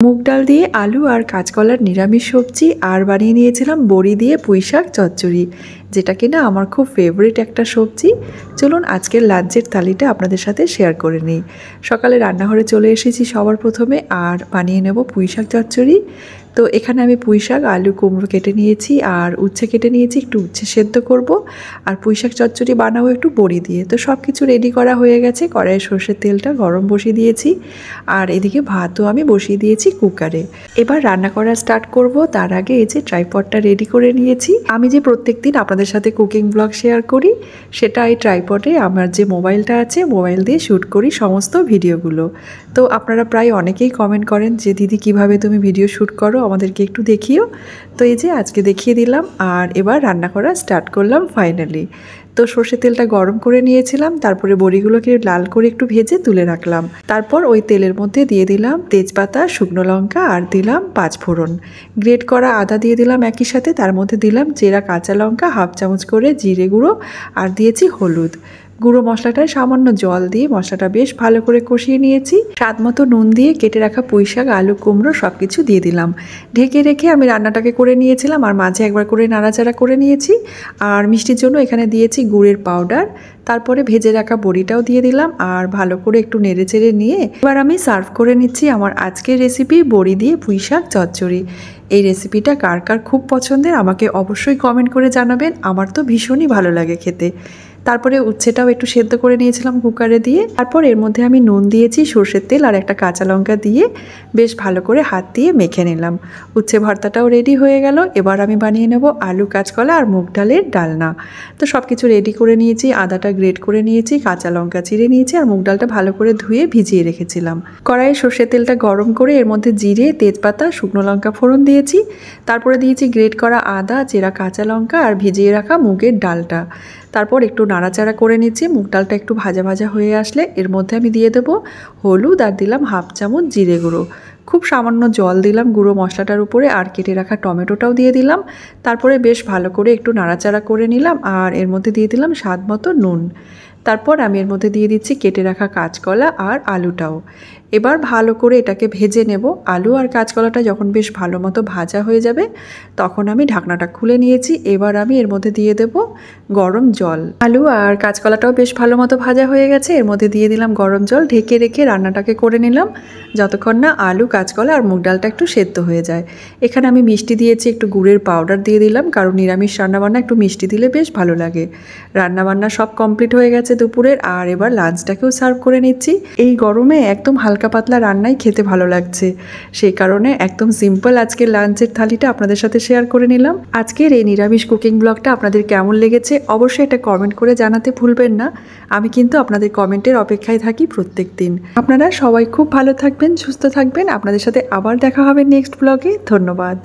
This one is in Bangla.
মুগ ডাল দিয়ে আলু আর কাঁচকলার নিরামিষ সবজি আর বানিয়ে নিয়েছিলাম বড়ি দিয়ে পুঁইশাক চচ্চড়ি, যেটা কিনা আমার খুব ফেভারিট একটা সবজি। চলুন আজকের লাঞ্চের থালিটা আপনাদের সাথে শেয়ার করে নিই। সকালে রান্নাঘরে চলে এসেছি সবার প্রথমে, আর বানিয়ে নেব পুঁইশাক চচ্চড়ি। তো এখানে আমি পুঁইশাক, আলু, কুমড়ো কেটে নিয়েছি আর উচ্ছে কেটে নিয়েছি, একটু উচ্ছে সেদ্ধ করব। আর পুঁইশাক চচ্চড়ি বানাবো একটু বড়ি দিয়ে। তো সব কিছু রেডি করা হয়ে গেছে। কড়াইয়ে সর্ষের তেলটা গরম বসিয়ে দিয়েছি, আর এদিকে ভাতও আমি বসিয়ে দিয়েছি কুকারে। এবার রান্না করা স্টার্ট করব। তার আগে এই যে ট্রাইপডটা রেডি করে নিয়েছি। আমি যে প্রত্যেকদিন আপনাদের সাথে কুকিং ব্লগ শেয়ার করি, সেটা এই ট্রাইপডে আমার যে মোবাইলটা আছে, মোবাইল দিয়ে শ্যুট করি সমস্ত ভিডিওগুলো। তো আপনারা প্রায় অনেকেই কমেন্ট করেন যে দিদি কিভাবে তুমি ভিডিও শ্যুট করো, আমাদেরকে একটু দেখিও। তো এই যে আজকে দেখিয়ে দিলাম, আর এবার রান্না করা স্টার্ট করলাম ফাইনালি। তো সর্ষের তেলটা গরম করে নিয়েছিলাম, তারপরে বড়িগুলোকে লাল করে একটু ভেজে তুলে রাখলাম। তারপর ওই তেলের মধ্যে দিয়ে দিলাম তেজপাতা, শুকনো লঙ্কা আর দিলাম 5 ফোড়ন। গ্রেট করা আদা দিয়ে দিলাম একই সাথে। তার মধ্যে দিলাম চেরা কাঁচা লঙ্কা, হাফ চামচ করে জিরে গুঁড়ো, আর দিয়েছি হলুদ গুঁড়ো। মশলাটায় সামান্য জল দিয়ে মশলাটা বেশ ভালো করে কষিয়ে নিয়েছি। স্বাদ মতো নুন দিয়ে কেটে রাখা পুঁইশাক, আলু, কুমড়ো সব কিছু দিয়ে দিলাম। ঢেকে রেখে আমি রান্নাটাকে করে নিয়েছিলাম, আর মাঝে একবার করে নাড়াচাড়া করে নিয়েছি। আর মিষ্টির জন্য এখানে দিয়েছি গুড়ের পাউডার। তারপরে ভেজে রাখা বড়িটাও দিয়ে দিলাম, আর ভালো করে একটু নেড়ে চেড়ে নিয়ে এবার আমি সার্ভ করে নিচ্ছি আমার আজকের রেসিপি বড়ি দিয়ে পুঁইশাক চচ্চড়ি। এই রেসিপিটা কার কার খুব পছন্দের আমাকে অবশ্যই কমেন্ট করে জানাবেন। আমার তো ভীষণই ভালো লাগে খেতে। তারপরে উচ্ছেটাও একটু সেদ্ধ করে নিয়েছিলাম কুকারে দিয়ে। তারপর এর মধ্যে আমি নুন দিয়েছি, সর্ষের তেল আর একটা কাঁচা লঙ্কা দিয়ে বেশ ভালো করে হাত দিয়ে মেখে নিলাম। উচ্ছে ভর্তাটাও রেডি হয়ে গেল। এবার আমি বানিয়ে নেব আলু, কাঁচকলা আর মুগ ডালের ডালনা। তো সব কিছু রেডি করে নিয়েছি। আদাটা গ্রেট করে নিয়েছি, কাঁচা লঙ্কা চিড়ে নিয়েছি, আর মুগ ডালটা ভালো করে ধুয়ে ভিজিয়ে রেখেছিলাম। কড়াইয়ে সর্ষের তেলটা গরম করে এর মধ্যে জিরে, তেজপাতা, শুকনো লঙ্কা ফোড়ন দিয়েছি। তারপরে দিয়েছি গ্রেট করা আদা, চেরা কাঁচা লঙ্কা আর ভিজিয়ে রাখা মুগের ডালটা। তারপর একটু নাড়াচাড়া করে নিচ্ছি। মুগ ডালটা একটু ভাজা ভাজা হয়ে আসলে এর মধ্যে আমি দিয়ে দেবো হলুদ, আর দিলাম হাফ চামচ জিরে গুঁড়ো। খুব সামান্য জল দিলাম গুঁড়ো মশলাটার উপরে, আর কেটে রাখা টমেটোটাও দিয়ে দিলাম। তারপরে বেশ ভালো করে একটু নাড়াচাড়া করে নিলাম, আর এর মধ্যে দিয়ে দিলাম স্বাদ মতো নুন। তারপর আমি এর মধ্যে দিয়ে দিচ্ছি কেটে রাখা কাঁচকলা আর আলুটাও। এবার ভালো করে এটাকে ভেজে নেব। আলু আর কাঁচকলাটা যখন বেশ ভালো মতো ভাজা হয়ে যাবে, তখন আমি ঢাকনাটা খুলে নিয়েছি। এবার আমি এর মধ্যে দিয়ে দেব গরম জল। আলু আর কাঁচকলাটাও বেশ ভালো মতো ভাজা হয়ে গেছে। এর মধ্যে দিয়ে দিলাম গরম জল। ঢেকে রেখে রান্নাটাকে করে নিলাম যতক্ষণ না আলু, কাঁচকলা আর মুগ ডালটা একটু সেদ্ধ হয়ে যায়। এখানে আমি মিষ্টি দিয়েছি, একটু গুড়ের পাউডার দিয়ে দিলাম, কারণ নিরামিষ রান্নাবান্না একটু মিষ্টি দিলে বেশ ভালো লাগে। রান্নাবান্না সব কমপ্লিট হয়ে গেছে দুপুরের, আর এবার লাঞ্চটাকেও সার্ভ করে নিচ্ছি। এই গরমে একদম হালকা পাতলা রান্নাই খেতে ভালো লাগছে, সেই কারণে একদম সিম্পল আজকের লাঞ্চের থালিটা আপনাদের সাথে শেয়ার করে নিলাম। আজকের এই নিরামিষ কুকিং ব্লগটা আপনাদের কেমন লেগেছে অবশ্যই এটা কমেন্ট করে জানাতে ভুলবেন না। আমি কিন্তু আপনাদের কমেন্টের অপেক্ষায় থাকি প্রত্যেক দিন। আপনারা সবাই খুব ভালো থাকবেন, সুস্থ থাকবেন। আপনাদের সাথে আবার দেখা হবে নেক্সট ব্লগে। ধন্যবাদ।